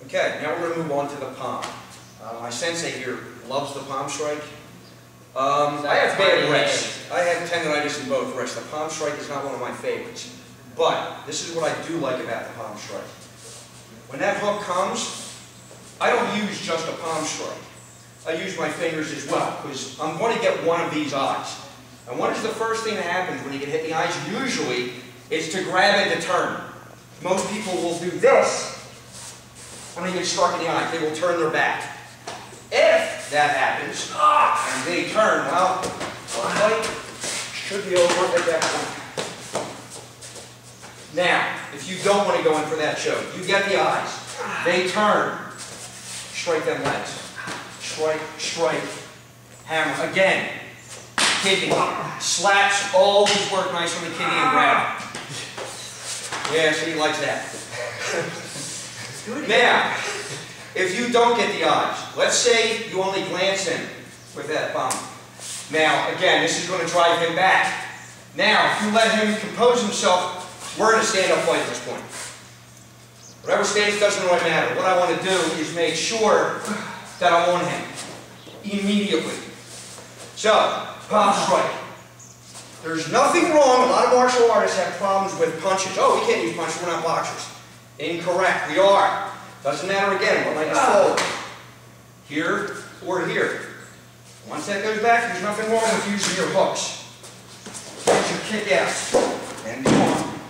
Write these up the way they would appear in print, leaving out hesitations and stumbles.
Okay, now we're going to move on to the palm. My sensei here loves the palm strike. I have bad wrists. I have tendonitis in both wrists. The palm strike is not one of my favorites. But this is what I do like about the palm strike. When that hook comes, I don't use just a palm strike. I use my fingers as well, because I'm going to get one of these eyes. And what is the first thing that happens when you get hit in the eyes? Usually, it's to grab it to turn. Most people will do this when they get struck in the eye. They will turn their back. If that happens, and they turn, well, one fight should be over at that point. Now, if you don't want to go in for that choke, you get the eyes. They turn. Strike them legs. Strike, strike, hammer. Again, kicking. Slaps always work nice on the kidney and grab. Yeah, so he likes that. Now, if you don't get the eyes, let's say you only glance in with that palm. Now, again, this is going to drive him back. Now, if you let him compose himself, we're in a stand-up fight at this point. Whatever stance doesn't really matter. What I want to do is make sure that I'm on him immediately. So, palm strike. There's nothing wrong. A lot of martial artists have problems with punches. Oh, we can't use punches. We're not boxers. Incorrect. We are. Doesn't matter again. What leg is forward. Here or here. Once that goes back, there's nothing wrong with using your hooks. Get your kick out. And come on.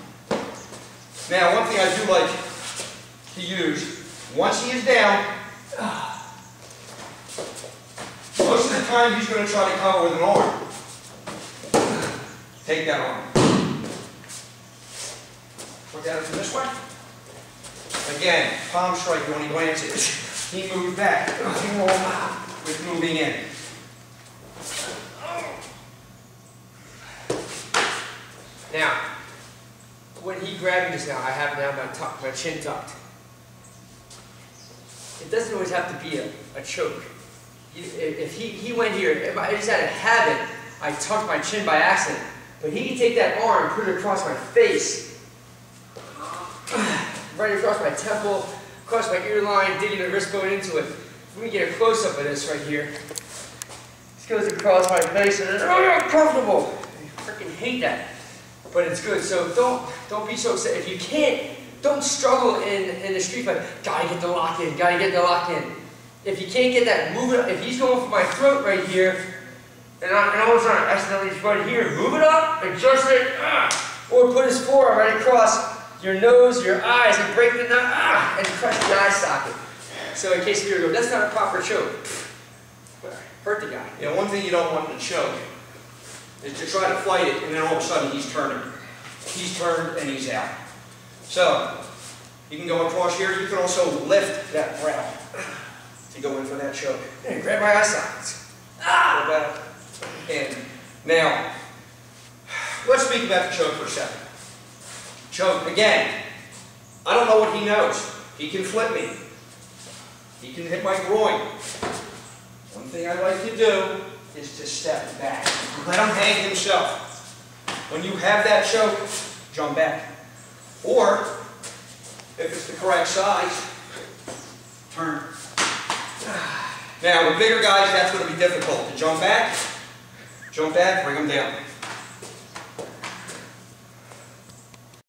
Now, one thing I do like to use, once he is down, most of the time he's going to try to cover with an arm. Take that arm. Look at it from this way. Again, palm strike when he glances. He moves back. Nothing wrong with moving in. Now, when he grabbed me just now, I have now my chin tucked. It doesn't always have to be a choke. If he went here, if I just had a habit, I tucked my chin by accident. But he can take that arm and put it across my face, right across my temple, across my ear line, digging the wrist bone into it. Let me get a close-up of this right here. This goes across my face, and it's uncomfortable. I freaking hate that. But it's good, so don't be so upset. If you can't, don't struggle in the street fight. Gotta get the lock in, gotta get the lock in. If you can't get that, move it up. If he's going for my throat right here, and all of a sudden I accidentally right here, move it up, adjust it, or put his forearm right across your nose, your eyes, and break the nut, and crush the eye socket. So in case you're going, that's not a proper choke. Hurt the guy. Yeah, one thing you don't want to choke is to try to fight it, and then all of a sudden he's turning. He's turned and he's out. So, you can go across here. You can also lift that brow to go in for that choke. And grab my eye sockets. And now, let's speak about the choke for a second. Choke, again, I don't know what he knows. He can flip me. He can hit my groin. One thing I like to do is to step back. Let him hang himself. When you have that choke, jump back. Or, if it's the correct size, turn. Now, with bigger guys, that's going to be difficult. To jump back, bring them down.